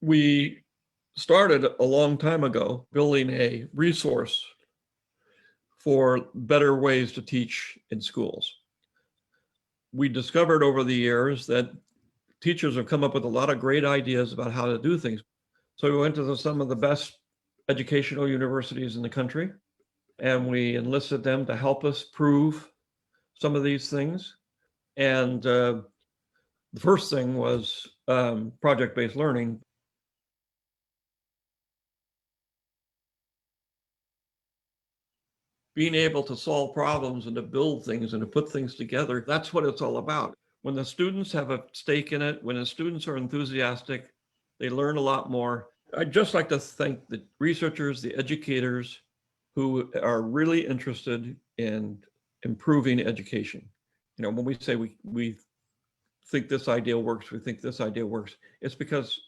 We started a long time ago building a resource for better ways to teach in schools. We discovered over the years that teachers have come up with a lot of great ideas about how to do things. So we went to some of the best educational universities in the country, and we enlisted them to help us prove some of these things. And the first thing was project-based learning. Being able to solve problems and to build things and to put things together, that's what it's all about. When the students have a stake in it, when the students are enthusiastic, they learn a lot more. I'd just like to thank the researchers, the educators who are really interested in improving education. You know, when we say we think this idea works, we think this idea works, it's because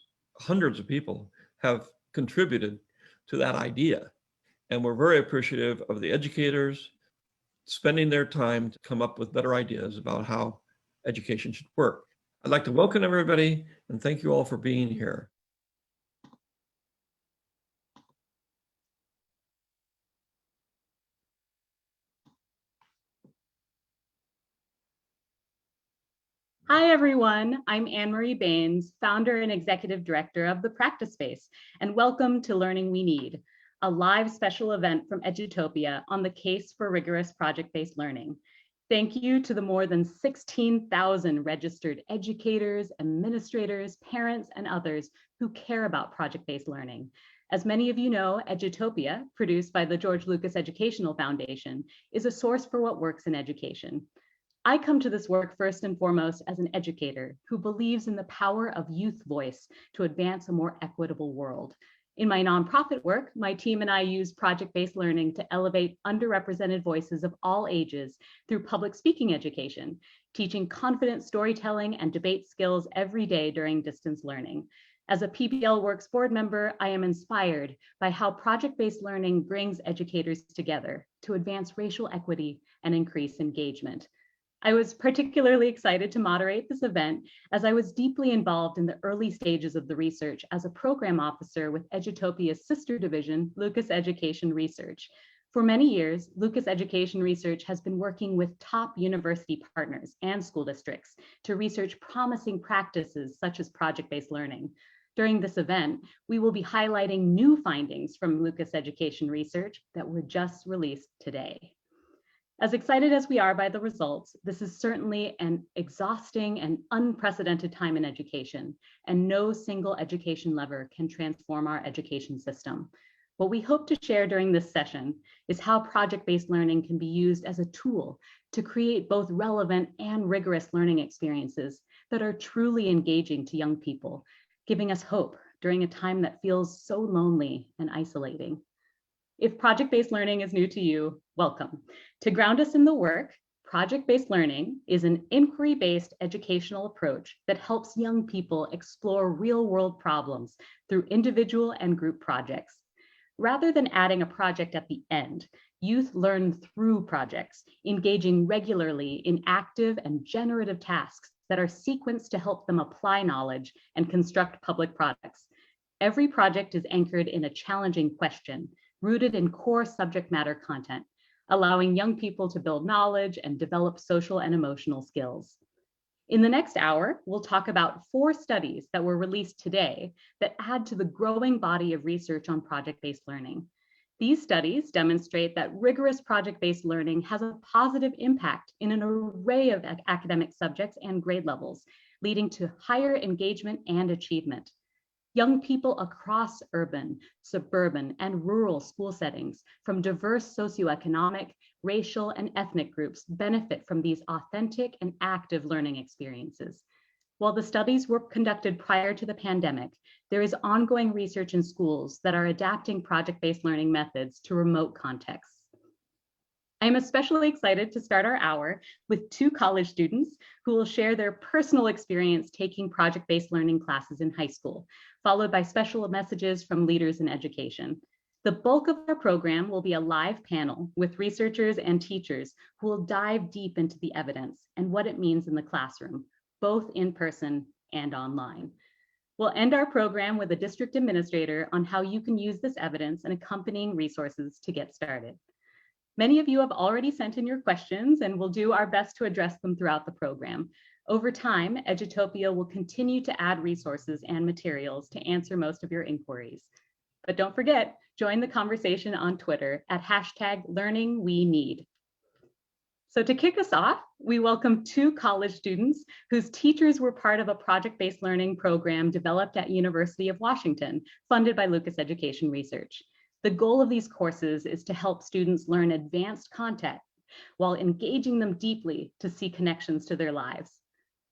hundreds of people have contributed to that idea. And we're very appreciative of the educators spending their time to come up with better ideas about how education should work. I'd like to welcome everybody and thank you all for being here. Hi, everyone. I'm Anne-Marie Baines, founder and executive director of the Practice Space, and welcome to Learning We Need, a live special event from Edutopia on the case for rigorous project-based learning. Thank you to the more than 16,000 registered educators, administrators, parents, and others who care about project-based learning. As many of you know, Edutopia, produced by the George Lucas Educational Foundation, is a source for what works in education. I come to this work first and foremost as an educator who believes in the power of youth voice to advance a more equitable world. In my nonprofit work, my team and I use project-based learning to elevate underrepresented voices of all ages through public speaking education, teaching confident storytelling and debate skills every day during distance learning. As a PBL Works board member, I am inspired by how project-based learning brings educators together to advance racial equity and increase engagement. I was particularly excited to moderate this event as I was deeply involved in the early stages of the research as a program officer with Edutopia's sister division, Lucas Education Research. For many years, Lucas Education Research has been working with top university partners and school districts to research promising practices such as project-based learning. During this event, we will be highlighting new findings from Lucas Education Research that were just released today. As excited as we are by the results, this is certainly an exhausting and unprecedented time in education, and no single education lever can transform our education system. What we hope to share during this session is how project-based learning can be used as a tool to create both relevant and rigorous learning experiences that are truly engaging to young people, giving us hope during a time that feels so lonely and isolating. If project-based learning is new to you, welcome. To ground us in the work, project-based learning is an inquiry-based educational approach that helps young people explore real-world problems through individual and group projects. Rather than adding a project at the end, youth learn through projects, engaging regularly in active and generative tasks that are sequenced to help them apply knowledge and construct public products. Every project is anchored in a challenging question, rooted in core subject matter content, allowing young people to build knowledge and develop social and emotional skills. In the next hour, we'll talk about 4 studies that were released today that add to the growing body of research on project-based learning. These studies demonstrate that rigorous project-based learning has a positive impact in an array of academic subjects and grade levels, leading to higher engagement and achievement. Young people across urban, suburban, and rural school settings from diverse socioeconomic, racial, and ethnic groups benefit from these authentic and active learning experiences. While the studies were conducted prior to the pandemic, there is ongoing research in schools that are adapting project-based learning methods to remote contexts. I am especially excited to start our hour with 2 college students who will share their personal experience taking project-based learning classes in high school, followed by special messages from leaders in education. The bulk of our program will be a live panel with researchers and teachers who will dive deep into the evidence and what it means in the classroom, both in person and online. We'll end our program with a district administrator on how you can use this evidence and accompanying resources to get started. Many of you have already sent in your questions, and we'll do our best to address them throughout the program. Over time, Edutopia will continue to add resources and materials to answer most of your inquiries. But don't forget, join the conversation on Twitter at #LearningWeNeed. So to kick us off, we welcome two college students whose teachers were part of a project-based learning program developed at University of Washington, funded by Lucas Education Research. The goal of these courses is to help students learn advanced content while engaging them deeply to see connections to their lives.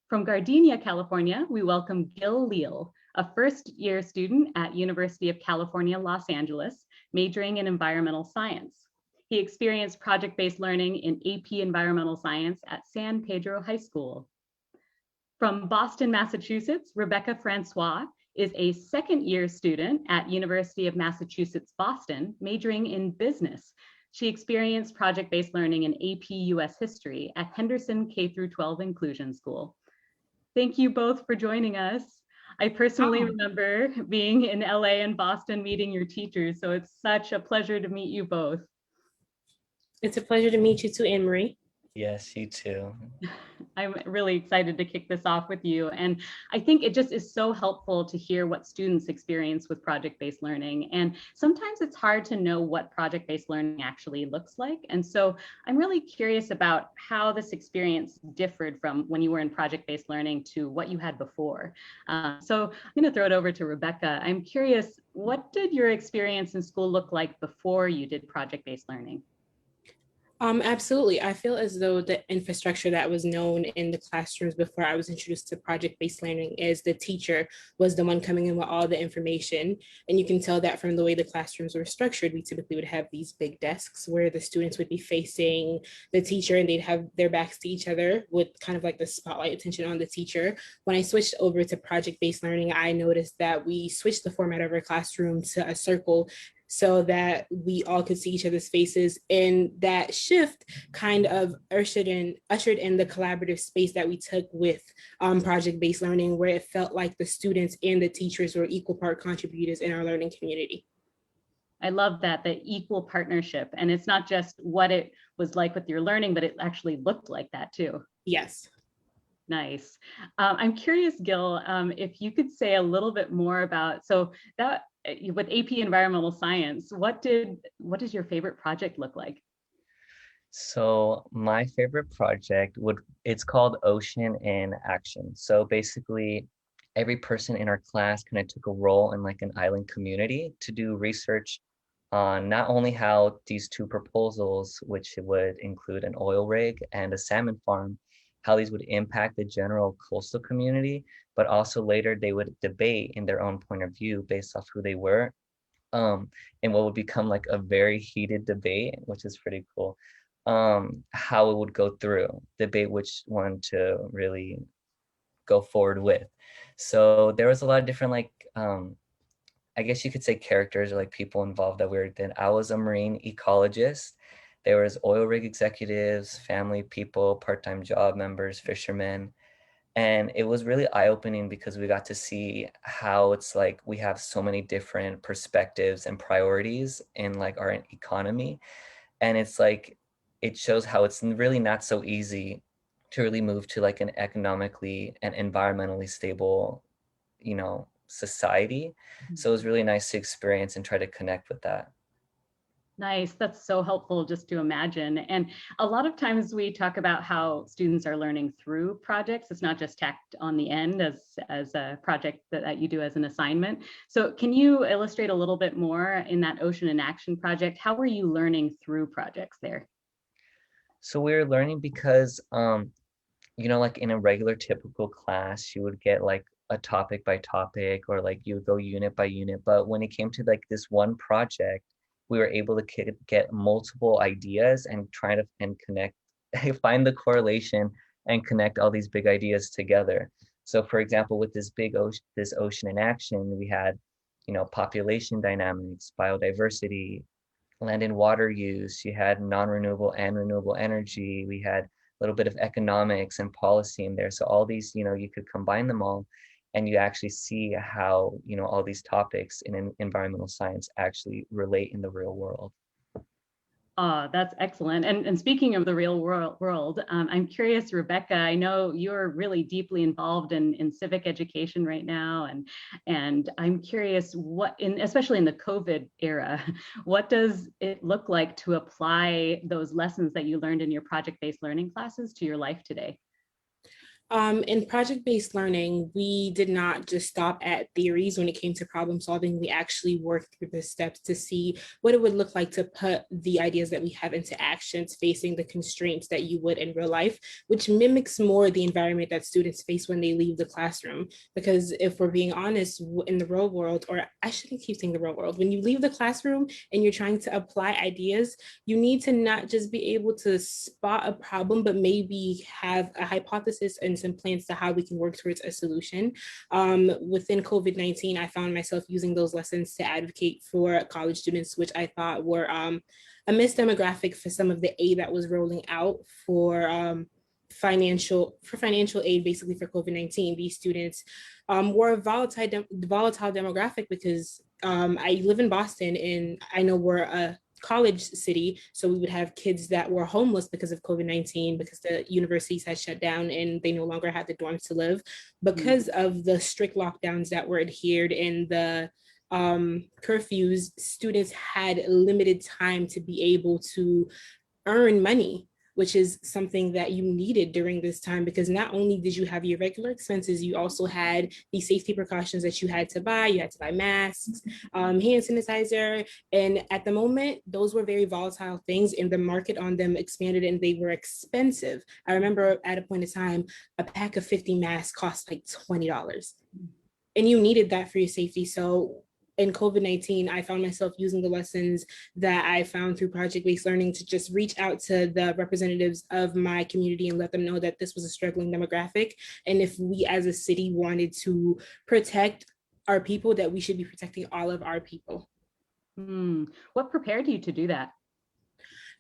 From Gardenia, California, we welcome Gil Leal, a first-year student at University of California, Los Angeles, majoring in environmental science. He experienced project-based learning in AP Environmental Science at San Pedro High School. From Boston, Massachusetts, Rebecca Francois is a second-year student at University of Massachusetts, Boston, majoring in business. She experienced project-based learning in AP US History at Henderson K-12 Inclusion School. Thank you both for joining us. I personally remember being in LA and Boston meeting your teachers, so it's such a pleasure to meet you both. It's a pleasure to meet you too, Anne-Marie. Yes, you too. I'm really excited to kick this off with you. And I think it just is so helpful to hear what students experience with project-based learning. And sometimes it's hard to know what project-based learning actually looks like. And so I'm really curious about how this experience differed from when you were in project-based learning to what you had before. So I'm going to throw it over to Rebecca. I'm curious, what did your experience in school look like before you did project-based learning? Absolutely. I feel as though the infrastructure that was known in the classrooms before I was introduced to project-based learning is the teacher was the one coming in with all the information. And you can tell that from the way the classrooms were structured. We typically would have these big desks where the students would be facing the teacher and they'd have their backs to each other with kind of like the spotlight attention on the teacher. When I switched over to project-based learning, I noticed that we switched the format of our classroom to a circle so that we all could see each other's faces. And that shift kind of ushered in the collaborative space that we took with project-based learning, where it felt like the students and the teachers were equal part contributors in our learning community. I love that, the equal partnership. And it's not just what it was like with your learning, but it actually looked like that too. Yes. Nice. I'm curious, Gil, if you could say a little bit more about, so that with AP Environmental Science, what does your favorite project look like? So my favorite project it's called Ocean in Action. So basically every person in our class kind of took a role in like an island community to do research on not only how these two proposals, which would include an oil rig and a salmon farm, how these would impact the general coastal community, but also later they would debate in their own point of view based off who they were, and what would become like a very heated debate, which is pretty cool, how it would go through, debate which one to really go forward with. So there was a lot of different like, I guess you could say characters or like people involved that we were in. I was a marine ecologist. There was oil rig executives, family people, part-time job members, fishermen. And it was really eye-opening because we got to see how it's like we have so many different perspectives and priorities in like our economy. And it's like, it shows how it's really not so easy to really move to like an economically and environmentally stable, society. So it was really nice to experience and try to connect with that. Nice. That's so helpful just to imagine. And a lot of times we talk about how students are learning through projects. It's not just tacked on the end as a project that you do as an assignment. So can you illustrate a little bit more in that Ocean in Action project? How were you learning through projects there? So we were learning because, like in a regular typical class, you would get like a topic by topic or like you would go unit by unit. But when it came to like this one project, we were able to get multiple ideas and try to connect, find the correlation and connect all these big ideas together. So for example, with this ocean in action, we had, population dynamics, biodiversity, land and water use, you had non-renewable and renewable energy, we had a little bit of economics and policy in there. So all these, you could combine them all and you actually see how, you know, all these topics in environmental science actually relate in the real world. That's excellent. And speaking of the real world, I'm curious, Rebecca, I know you're really deeply involved in civic education right now. And I'm curious especially in the COVID era, what does it look like to apply those lessons that you learned in your project-based learning classes to your life today? In project-based learning, we did not just stop at theories when it came to problem solving. We actually worked through the steps to see what it would look like to put the ideas that we have into actions facing the constraints that you would in real life, which mimics more the environment that students face when they leave the classroom. Because if we're being honest, in the real world, or I shouldn't keep saying the real world, when you leave the classroom and you're trying to apply ideas, you need to not just be able to spot a problem, but maybe have a hypothesis and some plans to how we can work towards a solution. Within COVID-19, I found myself using those lessons to advocate for college students, which I thought were a missed demographic for some of the aid that was rolling out for financial aid, basically for COVID-19. These students were a volatile demographic because I live in Boston, and I know we're a college city, so we would have kids that were homeless because of COVID-19, because the universities had shut down and they no longer had the dorms to live because of the strict lockdowns that were adhered and the curfews. Students had limited time to be able to earn money, which is something that you needed during this time, because not only did you have your regular expenses, you also had the safety precautions that you had to buy. You had to buy masks, hand sanitizer. And at the moment, those were very volatile things, and the market on them expanded and they were expensive. I remember at a point in time, a pack of 50 masks cost like $20. And you needed that for your safety. So in COVID-19, I found myself using the lessons that I found through project-based learning to just reach out to the representatives of my community and let them know that this was a struggling demographic. And if we as a city wanted to protect our people, that we should be protecting all of our people. What prepared you to do that?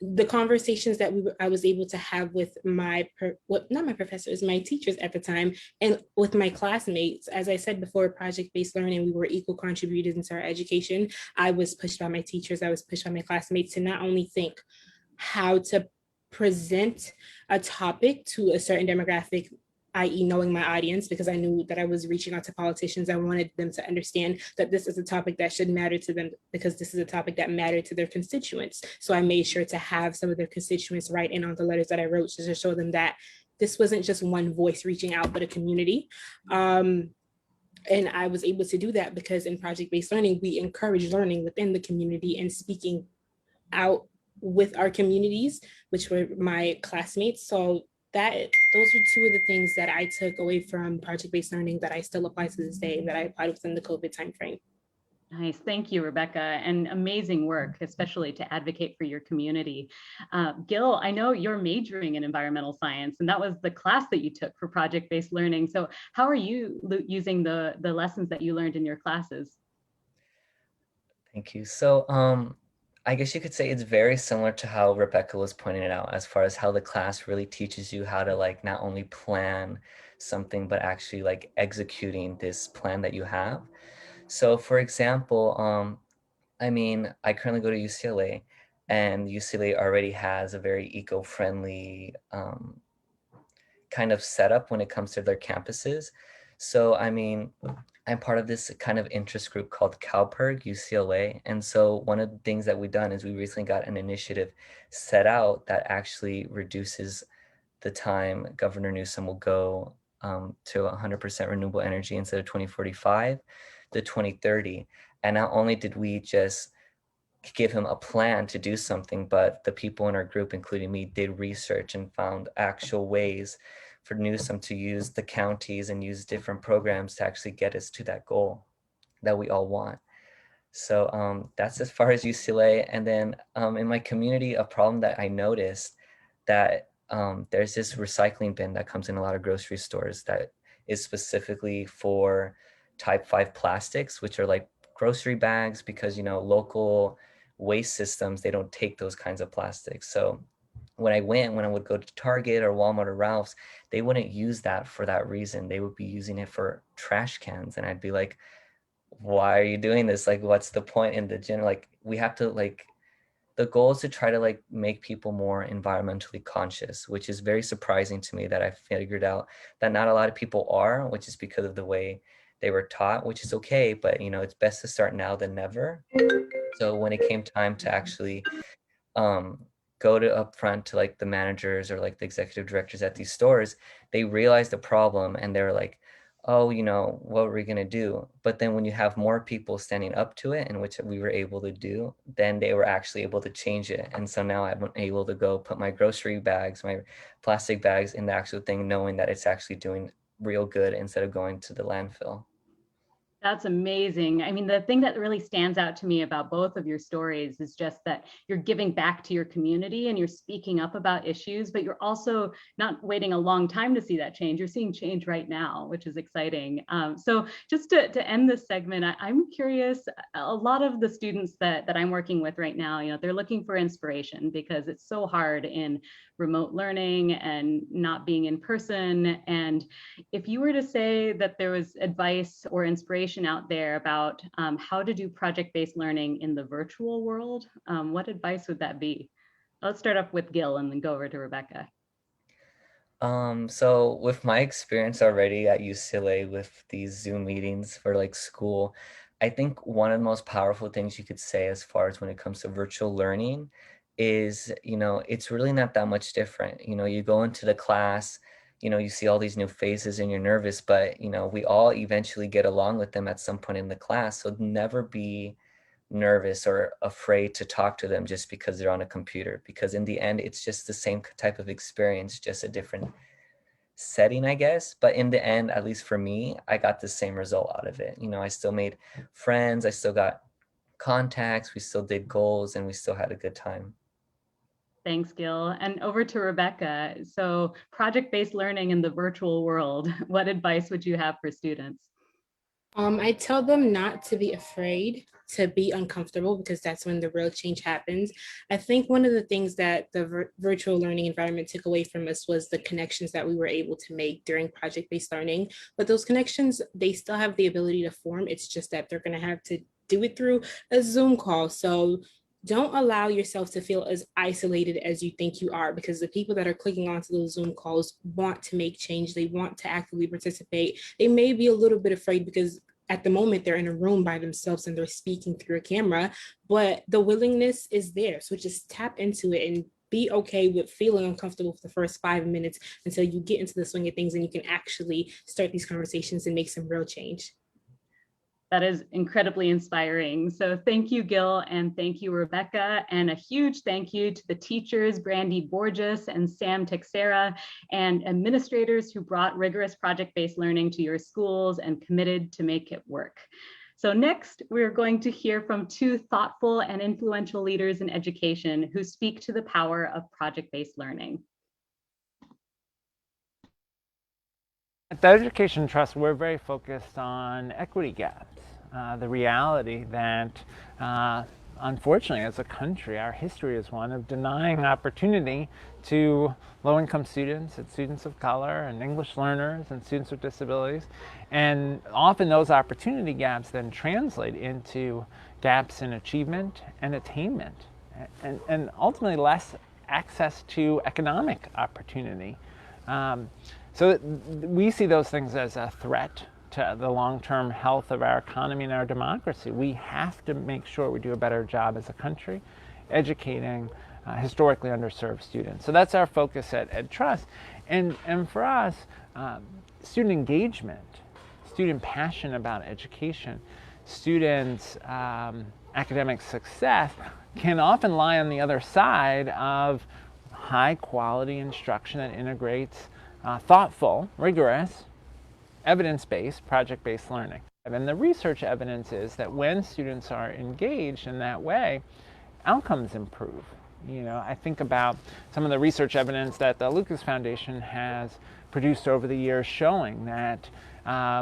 The conversations that I was able to have with my teachers at the time, and with my classmates. As I said before, project-based learning, we were equal contributors into our education. I was pushed by my teachers, I was pushed by my classmates to not only think how to present a topic to a certain demographic, i.e. knowing my audience, because I knew that I was reaching out to politicians. I wanted them to understand that this is a topic that should matter to them, because this is a topic that mattered to their constituents. So I made sure to have some of their constituents write in on the letters that I wrote, just to show them that this wasn't just one voice reaching out, but a community. And I was able to do that because in project-based learning, we encourage learning within the community and speaking out with our communities, which were my classmates. So those were two of the things that I took away from project-based learning that I still apply to this day, and that I applied within the COVID timeframe. Nice. Thank you, Rebecca, and amazing work, especially to advocate for your community. Gil, I know you're majoring in environmental science, and that was the class that you took for project-based learning. So how are you using the lessons that you learned in your classes? Thank you. So I guess you could say it's very similar to how Rebecca was pointing it out, as far as how the class really teaches you how to like not only plan something, but actually like executing this plan that you have. So for example, I mean, I currently go to UCLA, and UCLA already has a very eco-friendly kind of setup when it comes to their campuses. So, I mean, I'm part of this kind of interest group called CalPERG UCLA. And so one of the things that we've done is we recently got an initiative set out that actually reduces the time Governor Newsom will go to 100% renewable energy instead of 2045 to 2030. And not only did we just give him a plan to do something, but the people in our group, including me, did research and found actual ways for Newsom to use the counties and use different programs to actually get us to that goal that we all want. So that's as far as UCLA. And then in my community, a problem that I noticed that there's this recycling bin that comes in a lot of grocery stores that is specifically for type 5 plastics, which are like grocery bags, because, you know, local waste systems, they don't take those kinds of plastics. So when I would go to Target or Walmart or Ralph's, they wouldn't use that for that reason. They would be using it for trash cans. And I'd be like, why are you doing this? Like, what's the point in the general? Like, we have to like, the goal is to try to like make people more environmentally conscious, which is very surprising to me that I figured out that not a lot of people are, which is because of the way they were taught, which is okay, but you know, it's best to start now than never. So when it came time to actually um, go to up front to like the managers or like the executive directors at these stores, they realized the problem and they were like, oh, you know, what were we going to do? But then when you have more people standing up to it, and which we were able to do, then they were actually able to change it. And so now I'm able to go put my grocery bags, my plastic bags in the actual thing, knowing that it's actually doing real good instead of going to the landfill. That's amazing. I mean, the thing that really stands out to me about both of your stories is just that you're giving back to your community and you're speaking up about issues, but you're also not waiting a long time to see that change. You're seeing change right now, which is exciting. So just to end this segment, I'm curious, a lot of the students that I'm working with right now, you know, they're looking for inspiration because it's so hard in remote learning and not being in person. And if you were to say that there was advice or inspiration out there about how to do project-based learning in the virtual world, what advice would that be? Let's start off with Gil and then go over to Rebecca. So with my experience already at UCLA with these Zoom meetings for like school, I think one of the most powerful things you could say as far as when it comes to virtual learning is, you know, it's really not that much different. You know, you go into the class, you know, you see all these new faces and you're nervous, but you know, we all eventually get along with them at some point in the class. So never be nervous or afraid to talk to them just because they're on a computer, because in the end it's just the same type of experience, just a different setting, I guess. But in the end, at least for me, I got the same result out of it. You know, I still made friends, I still got contacts, we still did goals, and we still had a good time. Thanks, Gil. And over to Rebecca. So project-based learning in the virtual world, what advice would you have for students? I tell them not to be afraid to be uncomfortable because that's when the real change happens. I think one of the things that the virtual learning environment took away from us was the connections that we were able to make during project-based learning. But those connections, they still have the ability to form. It's just that they're going to have to do it through a Zoom call. So don't allow yourself to feel as isolated as you think you are, because the people that are clicking onto those Zoom calls want to make change. They want to actively participate. They may be a little bit afraid because at the moment they're in a room by themselves and they're speaking through a camera, but the willingness is there. So just tap into it and be okay with feeling uncomfortable for the first 5 minutes until you get into the swing of things and you can actually start these conversations and make some real change. That is incredibly inspiring. So thank you, Gil, and thank you, Rebecca. And a huge thank you to the teachers, Brandy Borges and Sam Texera, and administrators who brought rigorous project-based learning to your schools and committed to make it work. So next, we're going to hear from two thoughtful and influential leaders in education who speak to the power of project-based learning. At the Education Trust, we're very focused on equity gaps. The reality that, unfortunately, as a country, our history is one of denying opportunity to low-income students and students of color and English learners and students with disabilities. And often those opportunity gaps then translate into gaps in achievement and attainment, and ultimately less access to economic opportunity. So we see those things as a threat to the long-term health of our economy and our democracy. We have to make sure we do a better job as a country educating historically underserved students. So that's our focus at EdTrust. And for us, student engagement, student passion about education, students' academic success can often lie on the other side of high quality instruction that integrates thoughtful, rigorous, evidence-based, project-based learning. And the research evidence is that when students are engaged in that way, outcomes improve. You know, I think about some of the research evidence that the Lucas Foundation has produced over the years showing that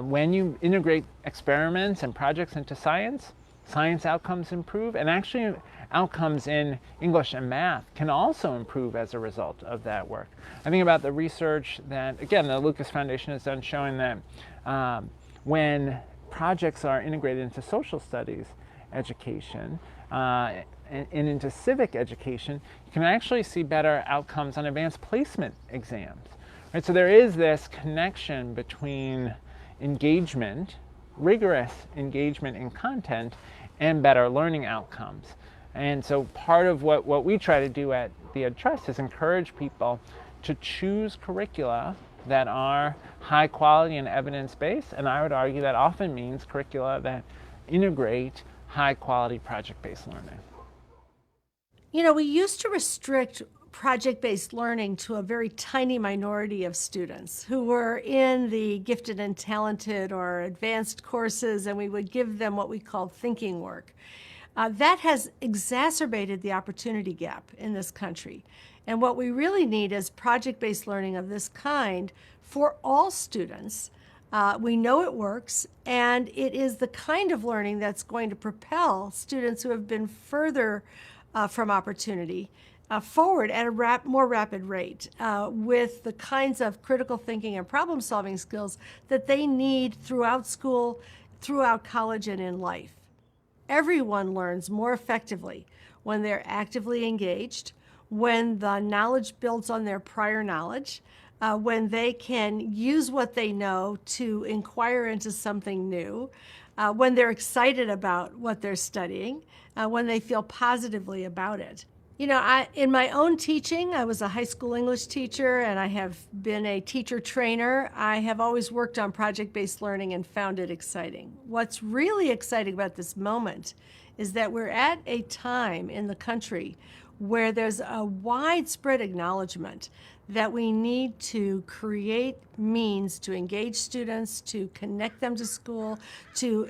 when you integrate experiments and projects into science, science outcomes improve, and actually outcomes in English and math can also improve as a result of that work. I think about the research that, again, the Lucas Foundation has done showing that when projects are integrated into social studies education and into civic education, you can actually see better outcomes on advanced placement exams. Right? So there is this connection between engagement, rigorous engagement in content, and better learning outcomes. And so part of what we try to do at the Ed Trust is encourage people to choose curricula that are high quality and evidence-based, and I would argue that often means curricula that integrate high quality project-based learning. You know, we used to restrict project-based learning to a very tiny minority of students who were in the gifted and talented or advanced courses, and we would give them what we called thinking work. That has exacerbated the opportunity gap in this country. And what we really need is project-based learning of this kind for all students. We know it works, and it is the kind of learning that's going to propel students who have been further from opportunity forward at a more rapid rate with the kinds of critical thinking and problem-solving skills that they need throughout school, throughout college, and in life. Everyone learns more effectively when they're actively engaged, when the knowledge builds on their prior knowledge, when they can use what they know to inquire into something new, when they're excited about what they're studying, when they feel positively about it. You know, in my own teaching, I was a high school English teacher, and I have been a teacher trainer. I have always worked on project-based learning and found it exciting. What's really exciting about this moment is that we're at a time in the country where there's a widespread acknowledgement that we need to create means to engage students, to connect them to school, to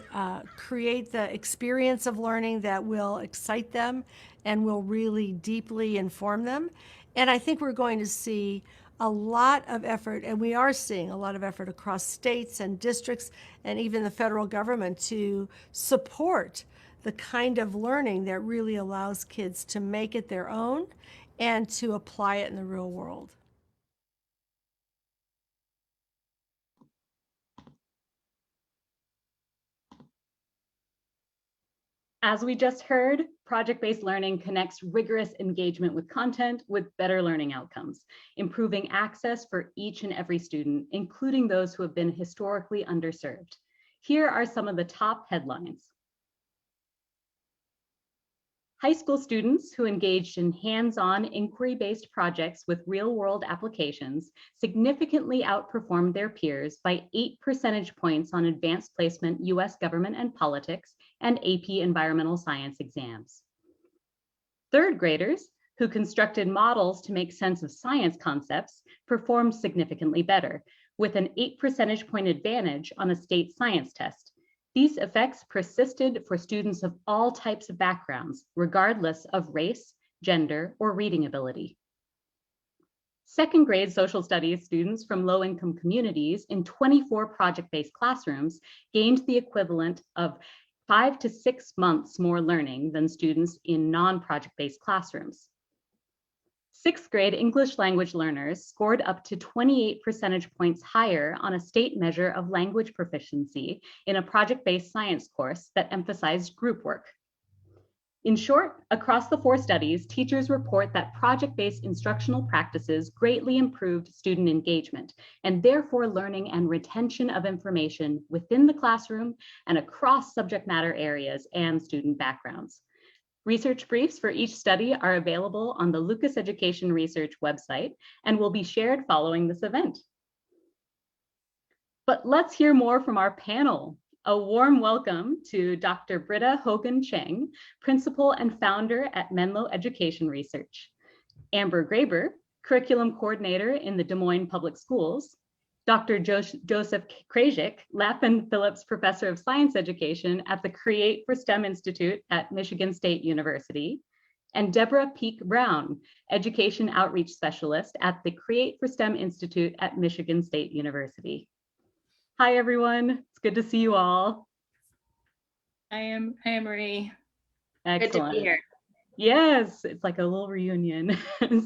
create the experience of learning that will excite them and will really deeply inform them. And I think we're going to see a lot of effort, and we are seeing a lot of effort across states and districts and even the federal government to support the kind of learning that really allows kids to make it their own and to apply it in the real world. As we just heard, project-based learning connects rigorous engagement with content with better learning outcomes, improving access for each and every student, including those who have been historically underserved. Here are some of the top headlines. High school students who engaged in hands-on inquiry-based projects with real-world applications significantly outperformed their peers by 8 percentage points on advanced placement US government and politics and AP environmental science exams. Third graders who constructed models to make sense of science concepts performed significantly better, with an 8 percentage point advantage on a state science test. These effects persisted for students of all types of backgrounds, regardless of race, gender, or reading ability. Second grade social studies students from low-income communities in 24 project-based classrooms gained the equivalent of 5 to 6 months more learning than students in non-project-based classrooms. Sixth grade English language learners scored up to 28 percentage points higher on a state measure of language proficiency in a project-based science course that emphasized group work. In short, across the 4 studies, teachers report that project-based instructional practices greatly improved student engagement and therefore learning and retention of information within the classroom and across subject matter areas and student backgrounds. Research briefs for each study are available on the Lucas Education Research website and will be shared following this event. But let's hear more from our panel. A warm welcome to Dr. Britta Hogan Cheng, Principal and Founder at Menlo Education Research, Amber Graber, Curriculum Coordinator in the Des Moines Public Schools, Dr. Joseph Krajcik, Lappin Phillips Professor of Science Education at the Create for STEM Institute at Michigan State University, and Deborah Peak Brown, Education Outreach Specialist at the Create for STEM Institute at Michigan State University. Hi, everyone. It's good to see you all. Hi, Marie. Excellent. Good to be here. Yes, it's like a little reunion.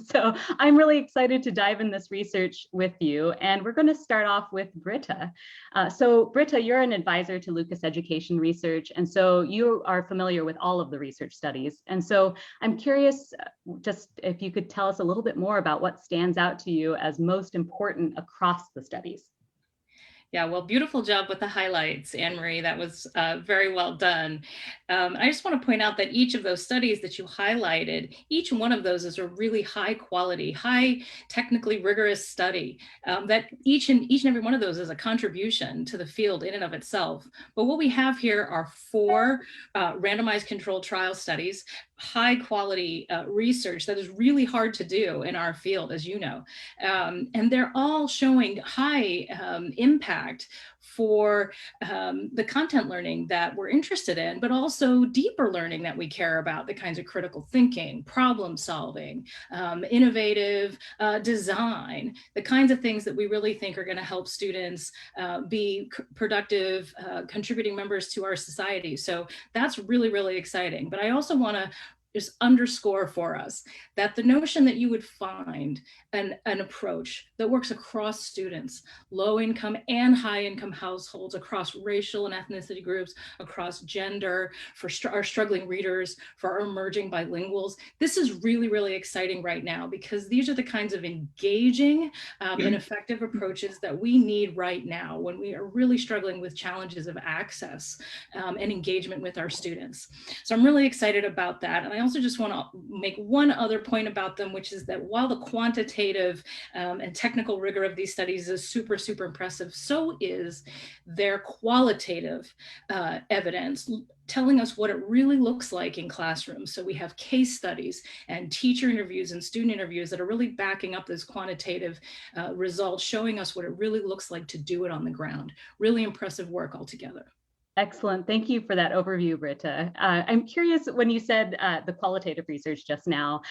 So I'm really excited to dive in this research with you. And we're going to start off with Britta. So Britta, you're an advisor to Lucas Education Research. And so you are familiar with all of the research studies. And so I'm curious, just if you could tell us a little bit more about what stands out to you as most important across the studies. Yeah, well, beautiful job with the highlights, Anne-Marie. That was very well done. I just want to point out that each of those studies that you highlighted, each one of those is a really high quality, high technically rigorous study. That each and every one of those is a contribution to the field in and of itself. But what we have here are 4 randomized controlled trial studies, high quality research that is really hard to do in our field, as you know. And they're all showing high impact for the content learning that we're interested in, but also deeper learning that we care about, the kinds of critical thinking, problem solving, innovative design, the kinds of things that we really think are going to help students be productive, contributing members to our society. So that's really, really exciting. But I also want to just underscore for us that the notion that you would find an approach that works across students, low income and high income households, across racial and ethnicity groups, across gender, for our struggling readers, for our emerging bilinguals. This is really, really exciting right now because these are the kinds of engaging and effective approaches that we need right now when we are really struggling with challenges of access and engagement with our students. So I'm really excited about that. And I also just want to make one other point about them, which is that while the quantitative and technical rigor of these studies is super, super impressive, so is their qualitative evidence telling us what it really looks like in classrooms. So we have case studies and teacher interviews and student interviews that are really backing up this quantitative results, showing us what it really looks like to do it on the ground. Really impressive work altogether. Excellent. Thank you for that overview, Britta. I'm curious when you said the qualitative research just now,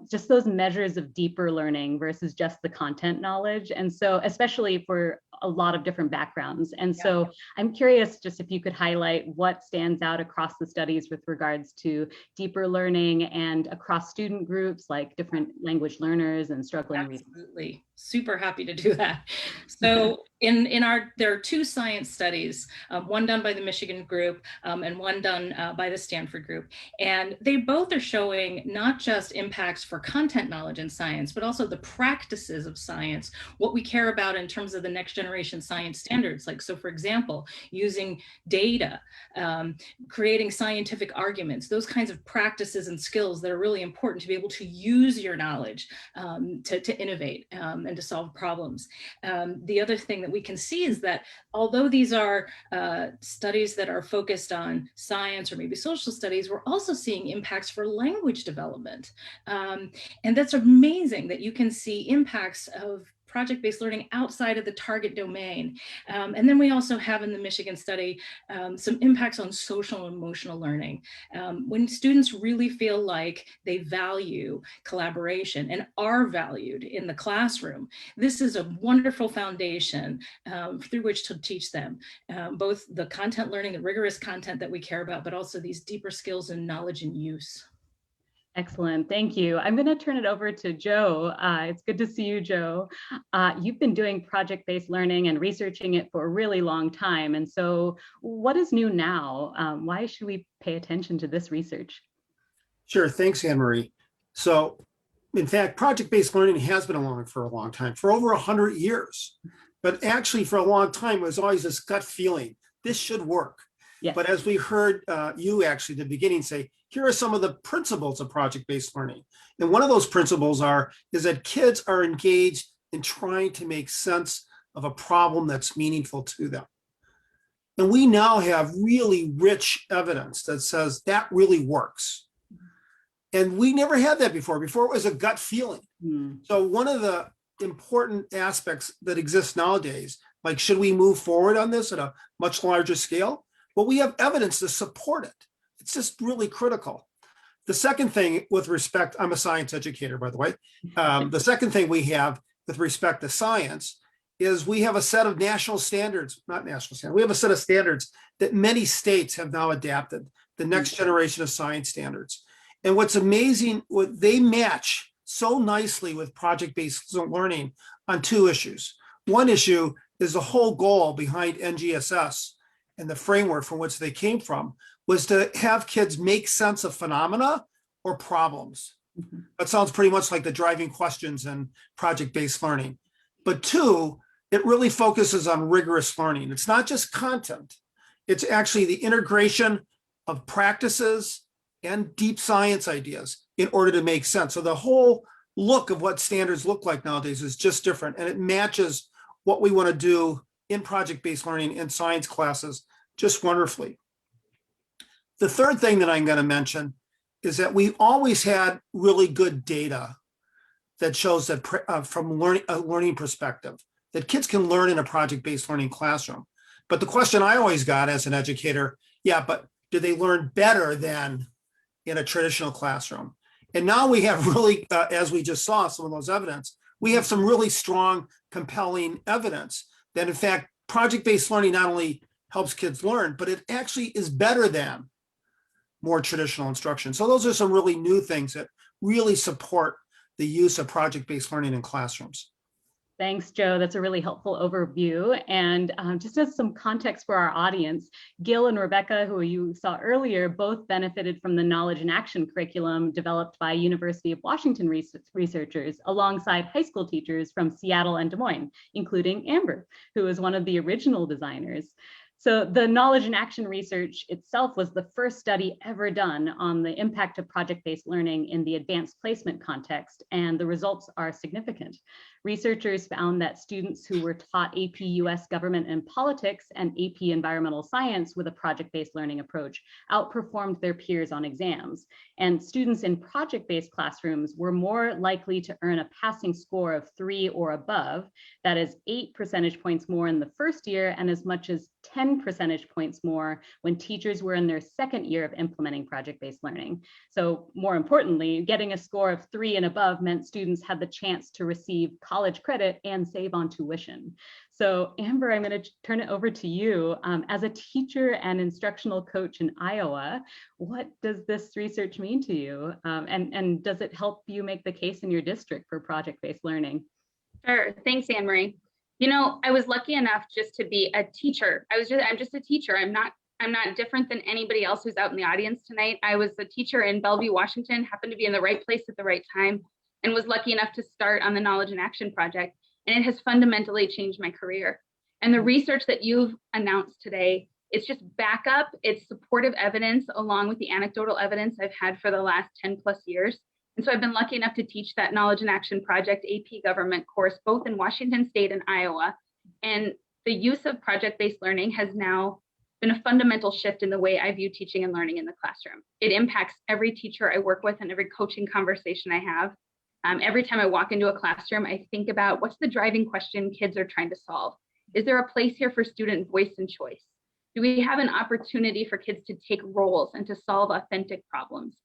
just those measures of deeper learning versus just the content knowledge. And so especially for a lot of different backgrounds. And so I'm curious just if you could highlight what stands out across the studies with regards to deeper learning and across student groups like different language learners and struggling readers. Absolutely. Super happy to do that. So there are 2 science studies, one done by the Michigan group and one done by the Stanford group. And they both are showing not just impacts for content knowledge in science, but also the practices of science, what we care about in terms of the next generation science standards. Like, so for example, using data, creating scientific arguments, those kinds of practices and skills that are really important to be able to use your knowledge to innovate and to solve problems. The other thing that we can see is that although these are studies that are focused on science or maybe social studies, we're also seeing impacts for language development. And that's amazing that you can see impacts of project-based learning outside of the target domain. And then we also have in the Michigan study some impacts on social and emotional learning. When students really feel like they value collaboration and are valued in the classroom, this is a wonderful foundation through which to teach them both the content learning, the rigorous content that we care about, but also these deeper skills and knowledge and use. Excellent. Thank you. I'm going to turn it over to Joe. It's good to see you, Joe. You've been doing project-based learning and researching it for a really long time. And so what is new now? Why should we pay attention to this research? Sure. Thanks, Anne-Marie. So, in fact, project-based learning has been along for a long time, for over 100 years. But actually, for a long time, it was always this gut feeling, this should work. Yes. But as we heard you actually at the beginning say, here are some of the principles of project-based learning. And one of those principles is that kids are engaged in trying to make sense of a problem that's meaningful to them. And we now have really rich evidence that says that really works. And we never had that before. Before it was a gut feeling. So one of the important aspects that exists nowadays, like should we move forward on this at a much larger scale? Well, we have evidence to support it. It's just really critical. The second thing with respect, I'm a science educator, by the way. The second thing we have with respect to science is we have a set of national standards, not national standards, we have a set of standards that many states have now adapted, the next generation of science standards. And what's amazing, what they match so nicely with project-based learning on two issues. One issue is the whole goal behind NGSS and the framework from which they came from was to have kids make sense of phenomena or problems. That sounds pretty much like the driving questions in project-based learning. But two, it really focuses on rigorous learning. It's not just content. It's actually the integration of practices and deep science ideas in order to make sense. So the whole look of what standards look like nowadays is just different, and it matches what we want to do in project-based learning in science classes just wonderfully. The third thing that I'm going to mention is that we've always had really good data that shows that from a learning perspective, that kids can learn in a project-based learning classroom. But the question I always got as an educator, yeah, but do they learn better than in a traditional classroom? And now we have really, as we just saw some of those evidence, we have some really strong, compelling evidence that in fact, project-based learning not only helps kids learn, but it actually is better than more traditional instruction. So those are some really new things that really support the use of project-based learning in classrooms. Thanks, Joe. That's a really helpful overview. And just as some context for our audience, Gil and Rebecca, who you saw earlier, both benefited from the Knowledge and Action curriculum developed by University of Washington researchers alongside high school teachers from Seattle and Des Moines, including Amber, who is one of the original designers. So the Knowledge and Action research itself was the first study ever done on the impact of project-based learning in the advanced placement context, and the results are significant. Researchers found that students who were taught AP US Government and Politics and AP Environmental Science with a project-based learning approach outperformed their peers on exams. And students in project-based classrooms were more likely to earn a passing score of 3 or above, that is 8 percentage points more in the first year and as much as 10 percentage points more when teachers were in their second year of implementing project-based learning. So more importantly, getting a score of 3 and above meant students had the chance to receive college credit and save on tuition. So Amber, I'm going to turn it over to you. As a teacher and instructional coach in Iowa, what does this research mean to you? And does it help you make the case in your district for project-based learning? Sure. Thanks, Anne Marie. You know, I was lucky enough just to be a teacher. I'm just a teacher. I'm not different than anybody else who's out in the audience tonight. I was a teacher in Bellevue, Washington, happened to be in the right place at the right time, and was lucky enough to start on the Knowledge and Action project. And it has fundamentally changed my career. And the research that you've announced today, it's just backup, it's supportive evidence along with the anecdotal evidence I've had for the last 10 plus years. And so I've been lucky enough to teach that Knowledge and Action Project AP Government course, both in Washington State and Iowa. And the use of project-based learning has now been a fundamental shift in the way I view teaching and learning in the classroom. It impacts every teacher I work with and every coaching conversation I have. Every time I walk into a classroom, I think about what's the driving question kids are trying to solve? Is there a place here for student voice and choice? Do we have an opportunity for kids to take roles and to solve authentic problems?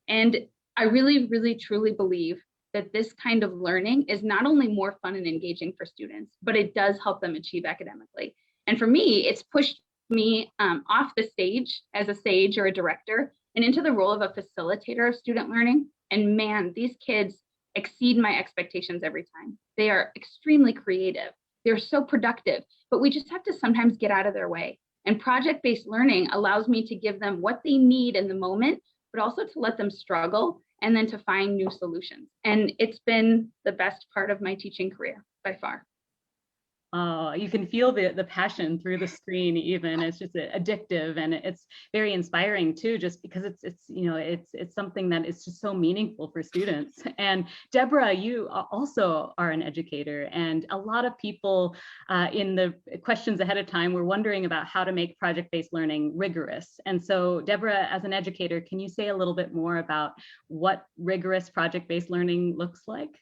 And I really, really, truly believe that this kind of learning is not only more fun and engaging for students, but it does help them achieve academically. And for me, it's pushed me off the stage as a sage or a director and into the role of a facilitator of student learning. And man, these kids exceed my expectations every time. They are extremely creative. They're so productive, but we just have to sometimes get out of their way. And project-based learning allows me to give them what they need in the moment, but also to let them struggle and then to find new solutions. And it's been the best part of my teaching career by far. You can feel the passion through the screen even. It's just addictive, and it's very inspiring too, just because it's something that is just so meaningful for students. And Deborah, you also are an educator, and a lot of people in the questions ahead of time were wondering about how to make project-based learning rigorous. And so Deborah, as an educator, can you say a little bit more about what rigorous project-based learning looks like?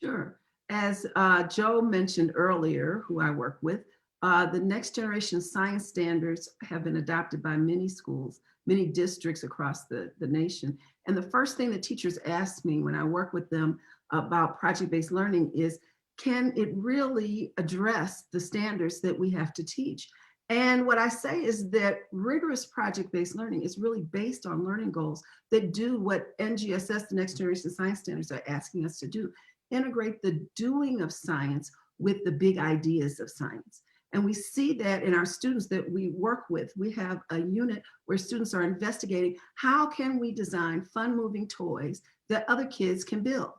Sure. As Joe mentioned earlier, who I work with, the next generation science standards have been adopted by many schools, many districts across the nation. And the first thing that teachers ask me when I work with them about project-based learning is, can it really address the standards that we have to teach? And what I say is that rigorous project-based learning is really based on learning goals that do what NGSS, the Next Generation Science Standards, are asking us to do. Integrate the doing of science with the big ideas of science. And we see that in our students that we work with. We have a unit where students are investigating how can we design fun-moving toys that other kids can build.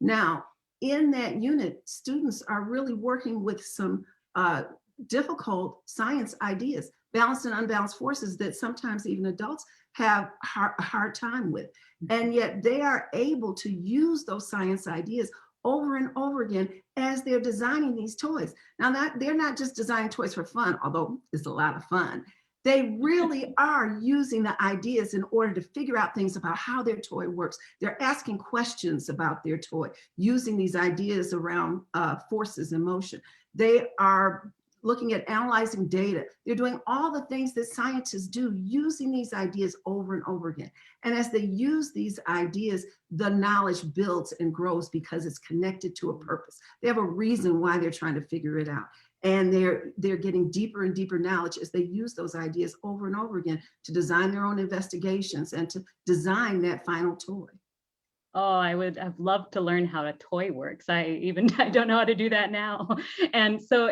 Now, in that unit, students are really working with some difficult science ideas, balanced and unbalanced forces that sometimes even adults have a hard time with. And yet they are able to use those science ideas over and over again as they're designing these toys. Now, they're not just designing toys for fun, although it's a lot of fun. They really are using the ideas in order to figure out things about how their toy works. They're asking questions about their toy, using these ideas around forces and motion. They are looking at analyzing data. They're doing all the things that scientists do, using these ideas over and over again. And as they use these ideas, the knowledge builds and grows because it's connected to a purpose. They have a reason why they're trying to figure it out. And they're getting deeper and deeper knowledge as they use those ideas over and over again to design their own investigations and to design that final toy. Oh, I would have loved to learn how a toy works. I don't know how to do that now. And so,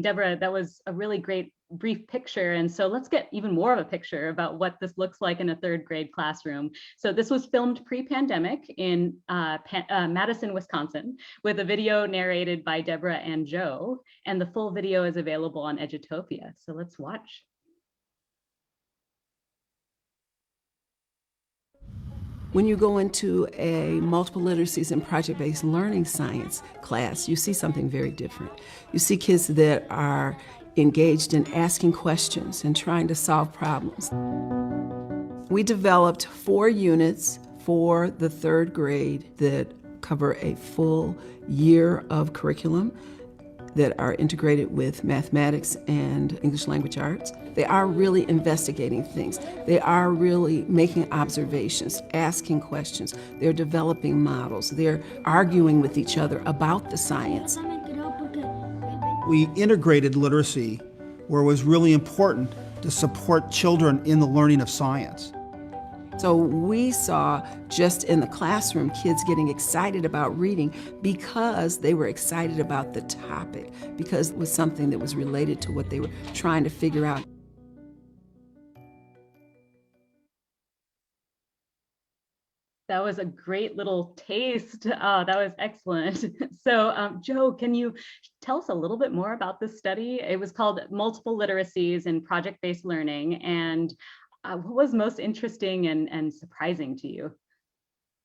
Deborah, that was a really great brief picture. And so let's get even more of a picture about what this looks like in a third grade classroom. So this was filmed pre-pandemic in Madison, Wisconsin, with a video narrated by Deborah and Joe. And the full video is available on Edutopia. So let's watch. When you go into a multiple literacies and project-based learning science class, you see something very different. You see kids that are engaged in asking questions and trying to solve problems. We developed 4 units for the third grade that cover a full year of curriculum that are integrated with mathematics and English language arts. They are really investigating things. They are really making observations, asking questions. They're developing models. They're arguing with each other about the science. We integrated literacy where it was really important to support children in the learning of science. So we saw just in the classroom kids getting excited about reading because they were excited about the topic, because it was something that was related to what they were trying to figure out. That was a great little taste. That was excellent. So Joe, can you tell us a little bit more about this study? It was called Multiple Literacies and Project-Based Learning. And what was most interesting and surprising to you?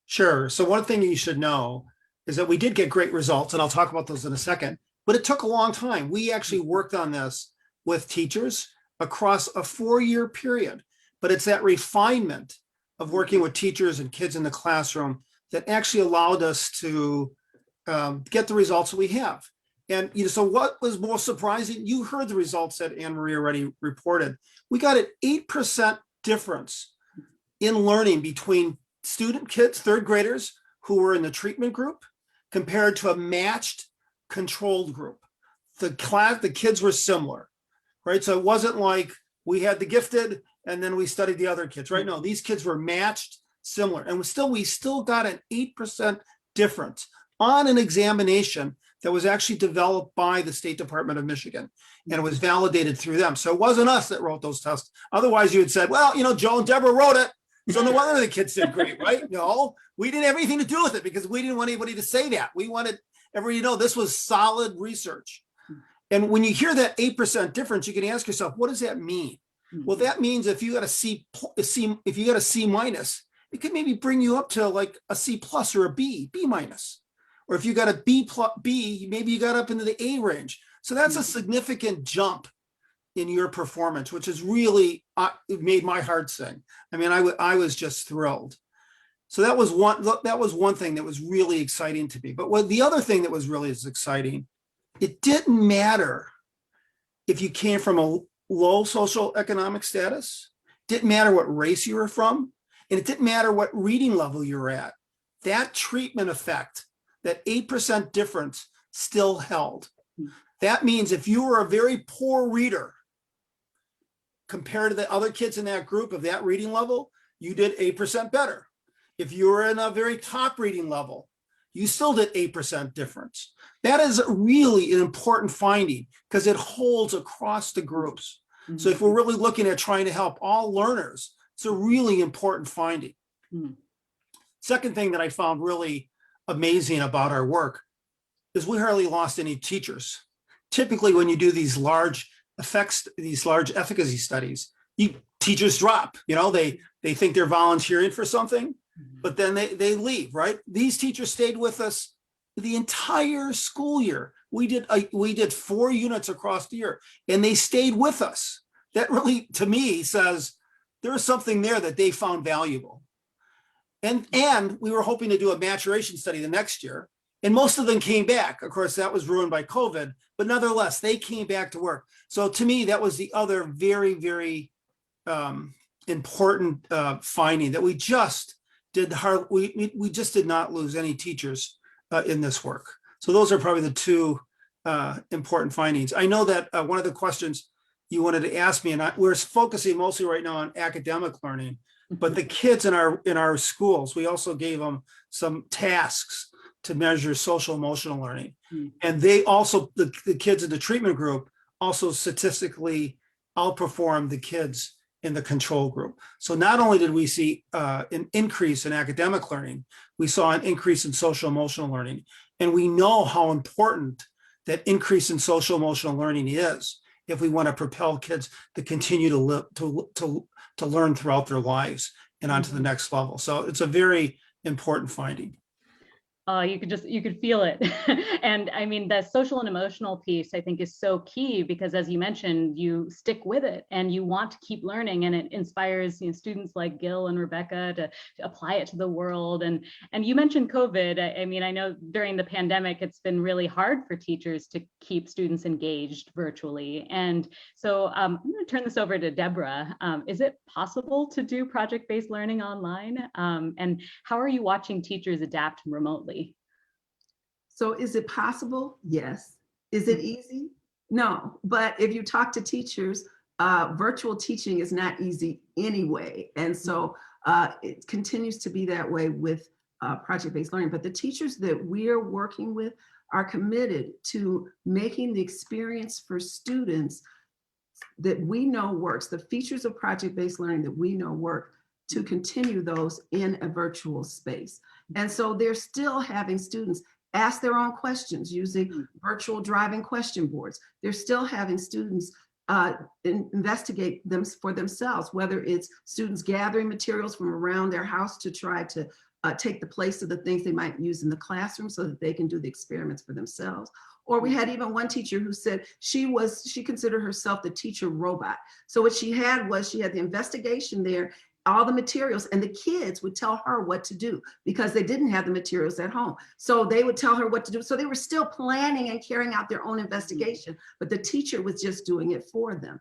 Sure. So one thing you should know is that we did get great results, and I'll talk about those in a second, but it took a long time. We actually worked on this with teachers across a 4-year period, but it's that refinement of working with teachers and kids in the classroom that actually allowed us to get the results that we have. And so what was most surprising, you heard the results that Anne-Marie already reported. We got an 8% difference in learning between kids, third graders who were in the treatment group compared to a matched controlled group. The kids were similar, right? So it wasn't like we had the gifted and then we studied the other kids, right? No, these kids were matched, similar. And we still got an 8% difference on an examination that was actually developed by the State Department of Michigan, and it was validated through them. So it wasn't us that wrote those tests. Otherwise you had said, well, Joe and Deborah wrote it, so no wonder the kids did great, right? No, we didn't have anything to do with it because we didn't want anybody to say that. We wanted everybody to know this was solid research. And when you hear that 8% difference, you can ask yourself, what does that mean? Well, that means if you got a C minus, it could maybe bring you up to like a C plus or a B minus. Or if you got a B, maybe you got up into the A range. So that's a significant jump in your performance, which is really, it made my heart sing. I mean, I was just thrilled. So that was one thing that was really exciting to me. But the other thing that was really as exciting, it didn't matter if you came from a low social economic status, didn't matter what race you were from, and it didn't matter what reading level you were at. That treatment effect, that 8% difference still held. That means if you were a very poor reader compared to the other kids in that group of that reading level, you did 8% better. If you were in a very top reading level, you still did 8% difference. That is really an important finding because it holds across the groups. So if we're really looking at trying to help all learners, it's a really important finding. Second thing that I found really amazing about our work is we hardly lost any teachers. Typically, when you do these large efficacy studies, teachers drop. They think they're volunteering for something, but then they leave, right? These teachers stayed with us the entire school year. We did 4 units across the year, and they stayed with us. That really, to me, says there was something there that they found valuable. And we were hoping to do a maturation study the next year, and most of them came back. Of course, that was ruined by COVID, but nonetheless, they came back to work. So to me, that was the other very, very important finding, that we just did we just did not lose any teachers in this work. So those are probably the 2 important findings. I know that one of the questions you wanted to ask me, and we're focusing mostly right now on academic learning, but the kids in our schools, we also gave them some tasks to measure social emotional learning. And they also, the kids in the treatment group also statistically outperformed the kids in the control group. So not only did we see an increase in academic learning, we saw an increase in social emotional learning. And we know how important that increase in social emotional learning is if we want to propel kids to continue to learn throughout their lives and onto the next level. So it's a very important finding. You could feel it. And I mean, the social and emotional piece, I think, is so key because, as you mentioned, you stick with it and you want to keep learning, and it inspires students like Gil and Rebecca to apply it to the world. And you mentioned COVID. I mean, I know during the pandemic, it's been really hard for teachers to keep students engaged virtually. And so I'm going to turn this over to Deborah. Is it possible to do project-based learning online? And how are you watching teachers adapt remotely? So is it possible? Yes. Is it easy? No. But if you talk to teachers, virtual teaching is not easy anyway. And so it continues to be that way with project-based learning. But the teachers that we're working with are committed to making the experience for students that we know works, the features of project-based learning that we know work, to continue those in a virtual space. And so they're still having students ask their own questions using virtual driving question boards. They're still having students investigate them for themselves, whether it's students gathering materials from around their house to try to take the place of the things they might use in the classroom so that they can do the experiments for themselves. Or we had even one teacher who said she considered herself the teacher robot. So what she had the investigation there, all the materials, and the kids would tell her what to do because they didn't have the materials at home. So they would tell her what to do. So they were still planning and carrying out their own investigation, but the teacher was just doing it for them.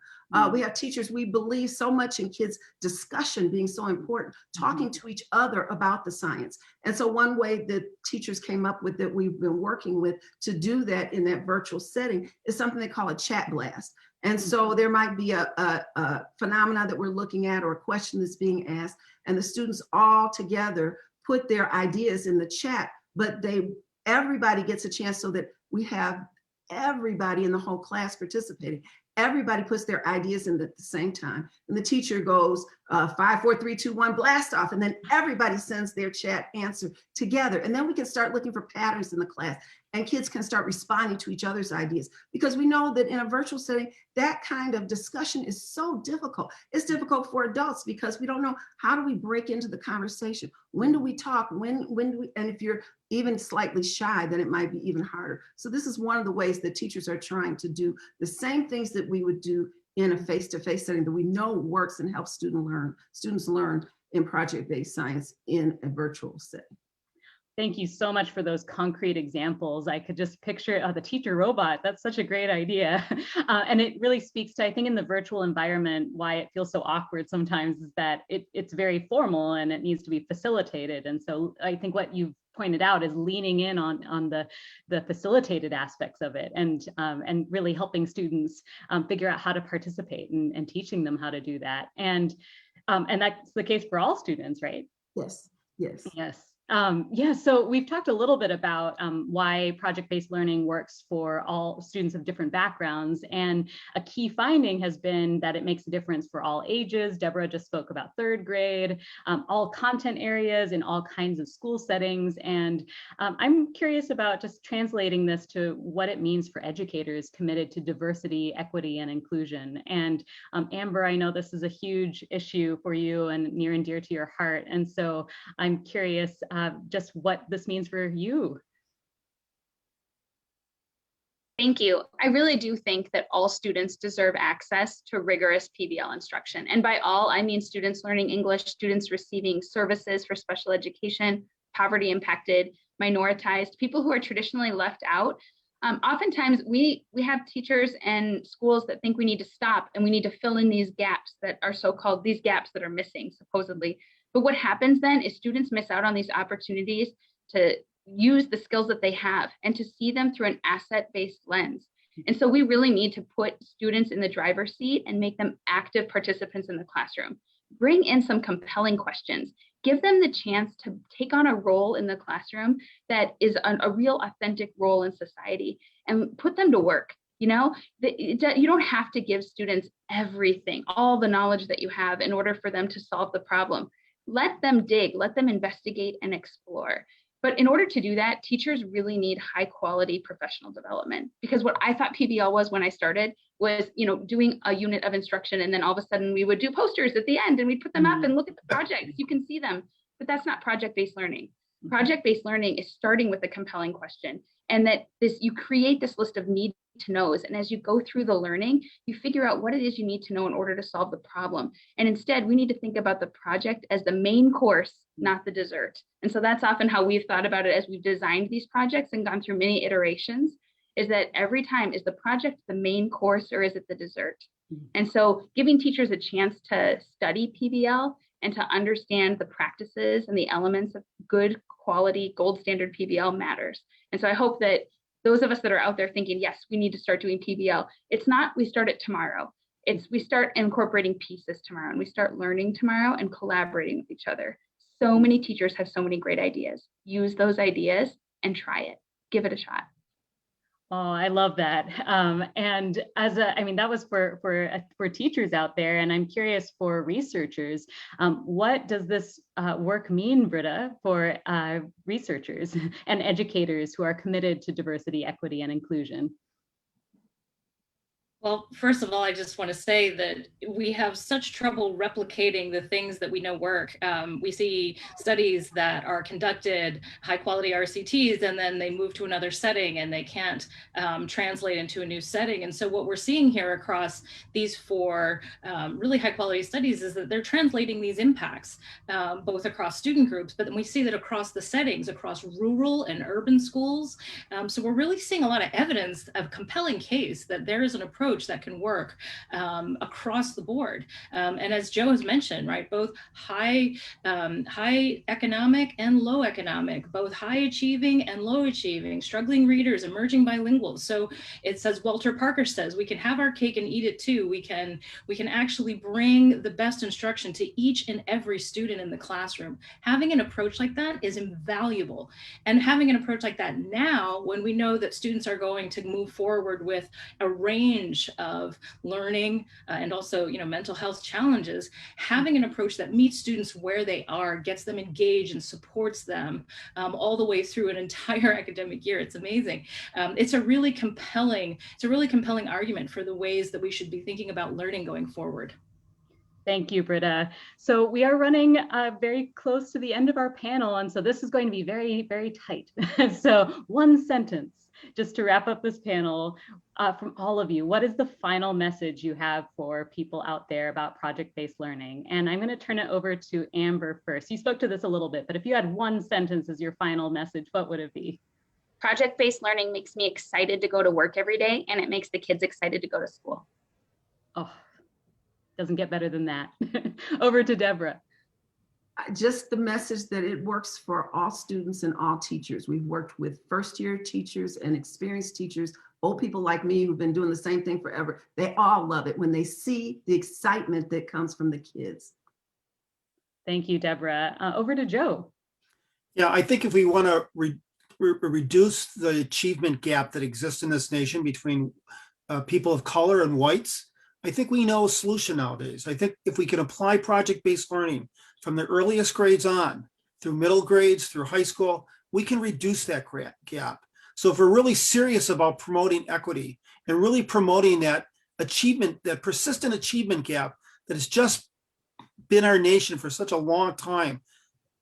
We have teachers, we believe so much in kids' discussion being so important, talking to each other about the science. And so one way that teachers came up with that we've been working with to do that in that virtual setting is something they call a chat blast. And so there might be a phenomena that we're looking at or a question that's being asked, and the students all together put their ideas in the chat, but everybody gets a chance so that we have everybody in the whole class participating. Everybody puts their ideas in at the same time. And the teacher goes 5, 4, 3, 2, 1, blast off. And then everybody sends their chat answer together. And then we can start looking for patterns in the class. And kids can start responding to each other's ideas. Because we know that in a virtual setting, that kind of discussion is so difficult. It's difficult for adults because we don't know, how do we break into the conversation? When do we talk? When do we, and if you're even slightly shy, then it might be even harder. So this is one of the ways that teachers are trying to do the same things that we would do in a face-to-face setting that we know works and helps students learn in project-based science in a virtual setting. Thank you so much for those concrete examples. I could just picture the teacher robot. That's such a great idea. And it really speaks to, I think in the virtual environment, why it feels so awkward sometimes is that it's very formal and it needs to be facilitated. And so I think what you've pointed out is leaning in on the facilitated aspects of it and really helping students figure out how to participate and teaching them how to do that. And that's the case for all students, right? Yes, yes. Yes. Yeah, so we've talked a little bit about why project-based learning works for all students of different backgrounds. And a key finding has been that it makes a difference for all ages. Deborah just spoke about third grade, all content areas in all kinds of school settings. And I'm curious about just translating this to what it means for educators committed to diversity, equity, and inclusion. And Amber, I know this is a huge issue for you and near and dear to your heart. And so I'm curious just what this means for you. Thank you. I really do think that all students deserve access to rigorous PBL instruction. And by all, I mean students learning English, students receiving services for special education, poverty impacted, minoritized, people who are traditionally left out. Oftentimes we have teachers and schools that think we need to stop and we need to fill in these gaps that are so-called, these gaps that are missing supposedly. But what happens then is students miss out on these opportunities to use the skills that they have and to see them through an asset-based lens. And so we really need to put students in the driver's seat and make them active participants in the classroom. Bring in some compelling questions. Give them the chance to take on a role in the classroom that is a real authentic role in society and put them to work. You know, you don't have to give students everything, all the knowledge that you have in order for them to solve the problem. Let them dig, let them investigate and explore. But in order to do that, teachers really need high quality professional development, because what I thought PBL was when I started was, you know, doing a unit of instruction. And then all of a sudden we would do posters at the end and we'd put them up and look at the projects. You can see them, but that's not project-based learning. Project-based learning is starting with a compelling question, and that you create this list of need to knows. And as you go through the learning, you figure out what it is you need to know in order to solve the problem. And instead, we need to think about the project as the main course, not the dessert. And so that's often how we've thought about it as we've designed these projects and gone through many iterations, is that every time, is the project the main course or is it the dessert? And so giving teachers a chance to study PBL and to understand the practices and the elements of good quality gold standard PBL matters. And so I hope that those of us that are out there thinking, yes, we need to start doing PBL, it's not we start it tomorrow. It's we start incorporating pieces tomorrow and we start learning tomorrow and collaborating with each other. So many teachers have so many great ideas. Use those ideas and try it. Give it a shot. Oh, I love that. And I mean, that was for teachers out there, and I'm curious for researchers. What does this work mean, Britta, for researchers and educators who are committed to diversity, equity, and inclusion? Well, first of all, I just want to say that we have such trouble replicating the things that we know work. We see studies that are conducted, high quality RCTs, and then they move to another setting and they can't translate into a new setting. And so what we're seeing here across these four really high quality studies is that they're translating these impacts both across student groups, but then we see that across the settings, across rural and urban schools. So we're really seeing a lot of evidence of compelling case that there is an approach that can work across the board. And as Joe has mentioned, right, both high economic and low economic, both high achieving and low achieving, struggling readers, emerging bilinguals. So it says, Walter Parker says, we can have our cake and eat it too. We can actually bring the best instruction to each and every student in the classroom. Having an approach like that is invaluable. And having an approach like that now, when we know that students are going to move forward with a range of learning and also, you know, mental health challenges, having an approach that meets students where they are, gets them engaged and supports them all the way through an entire academic year. It's amazing. It's a really compelling argument for the ways that we should be thinking about learning going forward. Thank you, Britta. So we are running very close to the end of our panel, and so this is going to be very, very tight. So one sentence. just to wrap up this panel, from all of you, what is the final message you have for people out there about project-based learning? And I'm going to turn it over to Amber first. You spoke to this a little bit, but if you had one sentence as your final message, what would it be? Project-based learning makes me excited to go to work every day, and it makes the kids excited to go to school. Oh, doesn't get better than that. Over to Deborah. Just the message that it works for all students and all teachers. We've worked with first-year teachers and experienced teachers, old people like me who've been doing the same thing forever. They all love it when they see the excitement that comes from the kids. Thank you, Deborah. Over to Joe. Yeah, I think if we want to reduce the achievement gap that exists in this nation between people of color and whites, I think we know a solution nowadays. I think if we can apply project-based learning from the earliest grades on, through middle grades, through high school, we can reduce that gap. So if we're really serious about promoting equity and really promoting that achievement, that persistent achievement gap that has just been our nation for such a long time,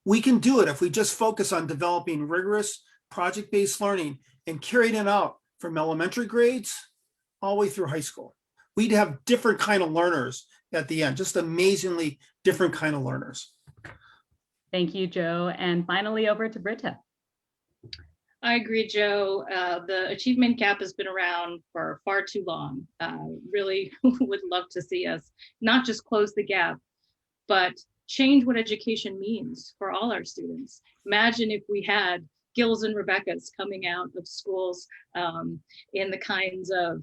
we can do it if we just focus on developing rigorous project-based learning and carrying it out from elementary grades all the way through high school. We'd have different kind of learners at the end, just amazingly different kind of learners. Thank you, Joe. And finally, over to Britta. I agree, Joe. The achievement gap has been around for far too long. Really would love to see us not just close the gap, but change what education means for all our students. Imagine if we had Gills and Rebeccas coming out of schools in the kinds of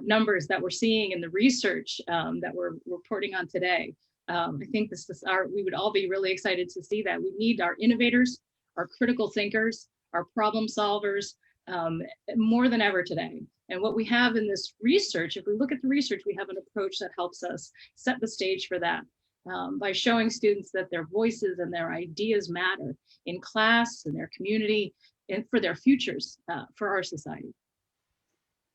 numbers that we're seeing in the research that we're reporting on today. I think we would all be really excited to see that. We need our innovators, our critical thinkers, our problem solvers more than ever today. And what we have in this research, if we look at the research, we have an approach that helps us set the stage for that by showing students that their voices and their ideas matter in class, in their community, and for their futures for our society.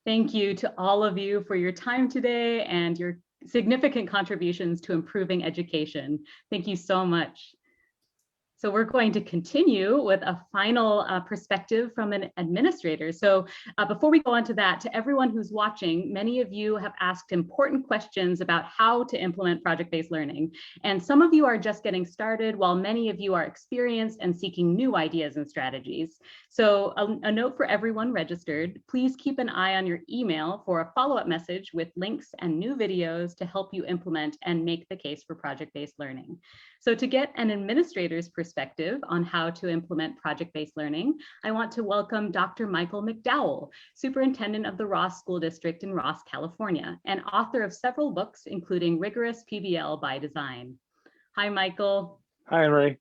Thank you to all of you for your time today and your significant contributions to improving education. Thank you so much. So we're going to continue with a final perspective from an administrator. So before we go on to that, to everyone who's watching, many of you have asked important questions about how to implement project-based learning. And some of you are just getting started, while many of you are experienced and seeking new ideas and strategies. So a note for everyone registered, please keep an eye on your email for a follow-up message with links and new videos to help you implement and make the case for project-based learning. So to get an administrator's perspective on how to implement project-based learning, I want to welcome Dr. Michael Mcdowell, Superintendent of the Ross School District in Ross, California, and author of several books, including Rigorous PBL by Design. Hi, Michael. Hi, Anne-Marie.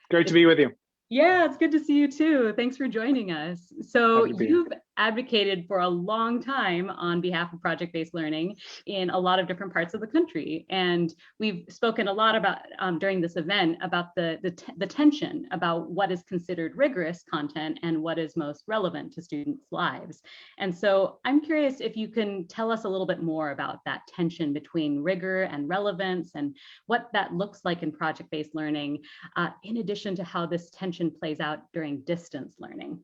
Great to be with you. Yeah, it's good to see you too. Thanks for joining us. So you've advocated for a long time on behalf of project-based learning in a lot of different parts of the country. And we've spoken a lot about during this event about the tension about what is considered rigorous content and what is most relevant to students' lives. And so I'm curious if you can tell us a little bit more about that tension between rigor and relevance and what that looks like in project-based learning, in addition to how this tension plays out during distance learning.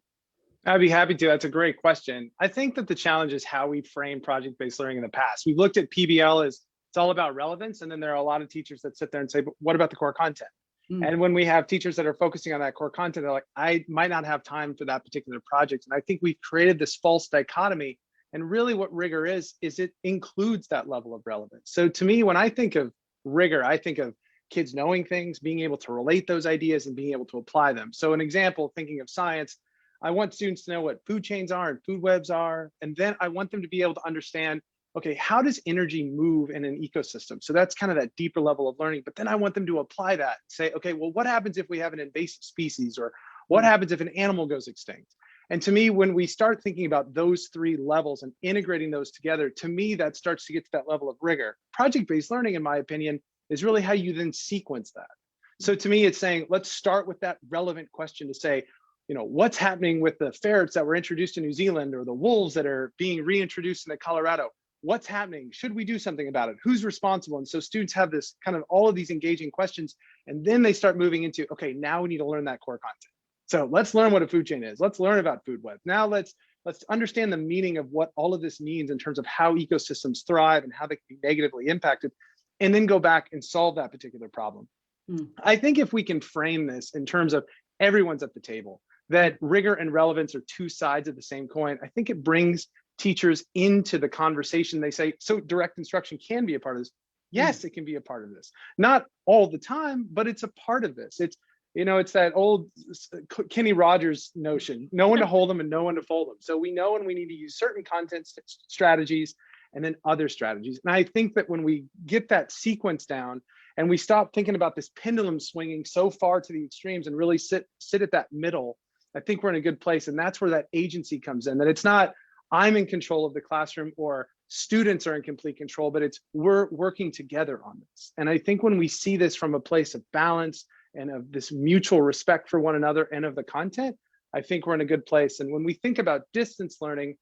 I'd be happy to. That's a great question. I think that the challenge is how we frame project-based learning in the past. We've looked at PBL as it's all about relevance, and then there are a lot of teachers that sit there and say, but what about the core content? And when we have teachers that are focusing on that core content, they're like, I might not have time for that particular project. And I think we've created this false dichotomy. And really what rigor is it includes that level of relevance. So to me, when I think of rigor, I think of kids knowing things, being able to relate those ideas and being able to apply them. So an example, thinking of science, I want students to know what food chains are and food webs are. And then I want them to be able to understand, okay, how does energy move in an ecosystem? So that's kind of that deeper level of learning. But then I want them to apply that, say, okay, well, what happens if we have an invasive species, or what happens if an animal goes extinct? And to me, when we start thinking about those three levels and integrating those together, to me, that starts to get to that level of rigor. Project-based learning, in my opinion, is really how you then sequence that. So to me, it's saying, let's start with that relevant question to say, you know, what's happening with the ferrets that were introduced to New Zealand, or the wolves that are being reintroduced into Colorado? What's happening? Should we do something about it? Who's responsible? And so students have this kind of all of these engaging questions, and then they start moving into, okay, now we need to learn that core content. So let's learn what a food chain is. Let's learn about food web. Now let's Let's understand the meaning of what all of this means in terms of how ecosystems thrive and how they can be negatively impacted, and then go back and solve that particular problem. I think if we can frame this in terms of everyone's at the table, that rigor and relevance are two sides of the same coin, I think it brings teachers into the conversation. They say, so direct instruction can be a part of this. Yes, it can be a part of this. Not all the time, but it's a part of this. It's, you know, it's that old Kenny Rogers notion, know when to hold them and know when to fold them. So we know when we need to use certain content strategies and then other strategies. And I think that when we get that sequence down and we stop thinking about this pendulum swinging so far to the extremes and really sit at that middle, I think we're in a good place. And that's where that agency comes in, that it's not I'm in control of the classroom or students are in complete control, but it's we're working together on this. And I think when we see this from a place of balance and of this mutual respect for one another and of the content, I think we're in a good place. And when we think about distance learning,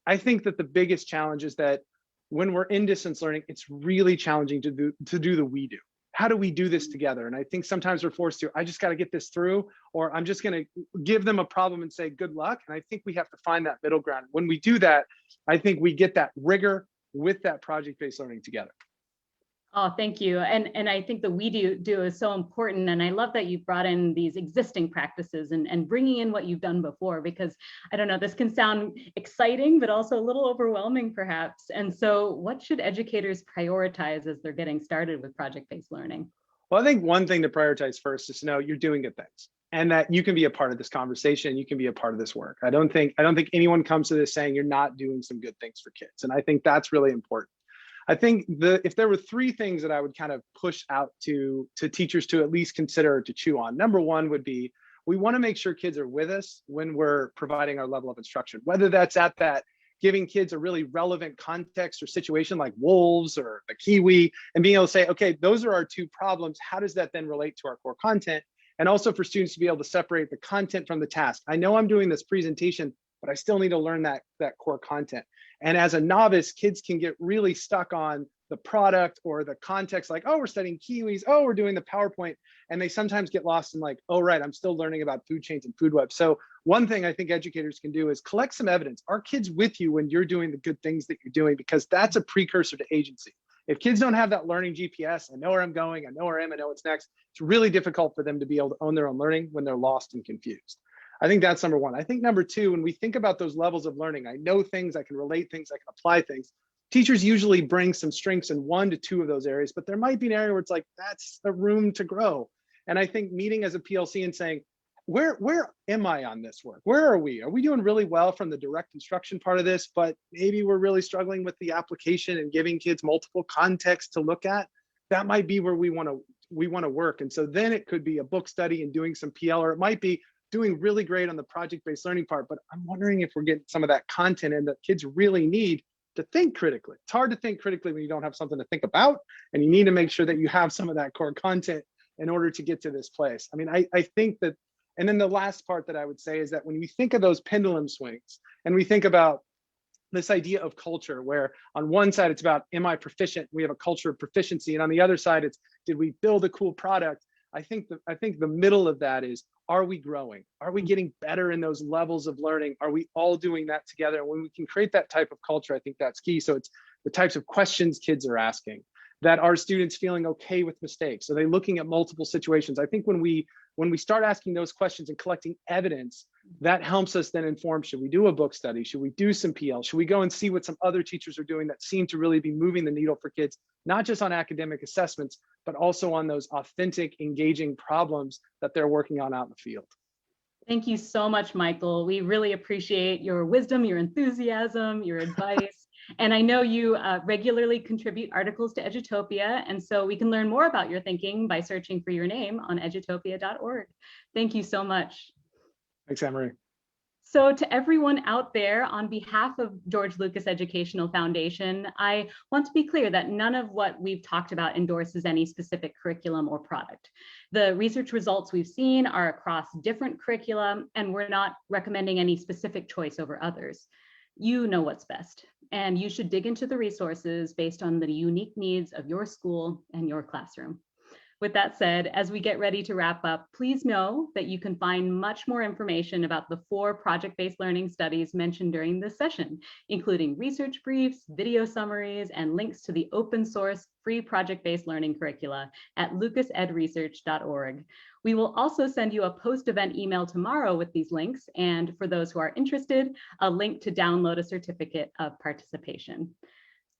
I think that the biggest challenge is that when we're in distance learning, it's really challenging to do the we do. How do we do this together? And I think sometimes we're forced to, I just got to get this through, or I'm just going to give them a problem and say, good luck. And I think we have to find that middle ground. When we do that, I think we get that rigor with that project-based learning together. Oh, thank you. And I think the we do is so important. And I love that you brought in these existing practices and bringing in what you've done before, because I don't know, this can sound exciting, but also a little overwhelming perhaps. And so what should educators prioritize as they're getting started with project-based learning? Well, I think one thing to prioritize first is to know you're doing good things and that you can be a part of this conversation. You can be a part of this work. I don't think anyone comes to this saying you're not doing some good things for kids. And I think that's really important. I think if there were three things that I would kind of push out to teachers to at least consider or to chew on. Number one would be, we want to make sure kids are with us when we're providing our level of instruction, whether that's at that giving kids a really relevant context or situation like wolves or the kiwi, and being able to say, okay, those are our two problems. How does that then relate to our core content? And also for students to be able to separate the content from the task. I know I'm doing this presentation, but I still need to learn that core content. And as a novice, kids can get really stuck on the product or the context, like, oh, we're studying kiwis, oh, we're doing the PowerPoint. And they sometimes get lost in like, oh, right, I'm still learning about food chains and food webs. So one thing I think educators can do is collect some evidence. Are kids with you when you're doing the good things that you're doing? Because that's a precursor to agency. If kids don't have that learning GPS, I know where I'm going, I know where I am, I know what's next, it's really difficult for them to be able to own their own learning when they're lost and confused. I think that's number one. I think number two, when we think about those levels of learning, I know things, I can relate things, I can apply things. Teachers usually bring some strengths in 1 to 2 of those areas, but there might be an area where it's like, that's a room to grow. And I think meeting as a PLC and saying, where am I on this work? Where are we? Are we doing really well from the direct instruction part of this, but maybe we're really struggling with the application and giving kids multiple contexts to look at? That might be where we want to work. And so then it could be a book study and doing some PL, or it might be doing really great on the project-based learning part, but I'm wondering if we're getting some of that content in that kids really need to think critically. It's hard to think critically when you don't have something to think about, and you need to make sure that you have some of that core content in order to get to this place. I mean, I think that, and then the last part that I would say is that when we think of those pendulum swings, and we think about this idea of culture, where on one side it's about, am I proficient? We have a culture of proficiency, and on the other side it's, did we build a cool product? I think the middle of that is, are we growing? Are we getting better in those levels of learning? Are we all doing that together? And when we can create that type of culture, I think that's key. So it's the types of questions kids are asking, that are students feeling okay with mistakes? Are they looking at multiple situations? I think when we start asking those questions and collecting evidence, that helps us then inform, should we do a book study? Should we do some PL? Should we go and see what some other teachers are doing that seem to really be moving the needle for kids, not just on academic assessments, but also on those authentic, engaging problems that they're working on out in the field? Thank you so much, Michael. We really appreciate your wisdom, your enthusiasm, your advice. And I know you regularly contribute articles to Edutopia, and so we can learn more about your thinking by searching for your name on edutopia.org. Thank you so much. Thanks, Anne-Marie. So to everyone out there, on behalf of George Lucas Educational Foundation, I want to be clear that none of what we've talked about endorses any specific curriculum or product. The research results we've seen are across different curricula, and we're not recommending any specific choice over others. You know what's best, and you should dig into the resources based on the unique needs of your school and your classroom. With that said, as we get ready to wrap up, please know that you can find much more information about the 4 project-based learning studies mentioned during this session, including research briefs, video summaries, and links to the open source free project-based learning curricula at lucasedresearch.org. We will also send you a post-event email tomorrow with these links, and for those who are interested, a link to download a certificate of participation.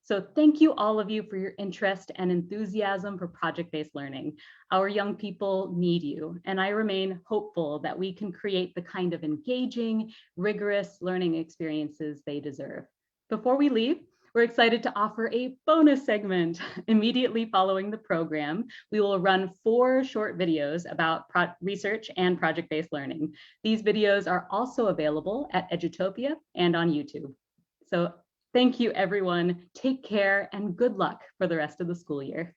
So thank you, all of you, for your interest and enthusiasm for project-based learning. Our young people need you, and I remain hopeful that we can create the kind of engaging, rigorous learning experiences they deserve. Before we leave, we're excited to offer a bonus segment. Immediately following the program, we will run 4 short videos about research and project-based learning. These videos are also available at Edutopia and on YouTube. So thank you, everyone. Take care and good luck for the rest of the school year.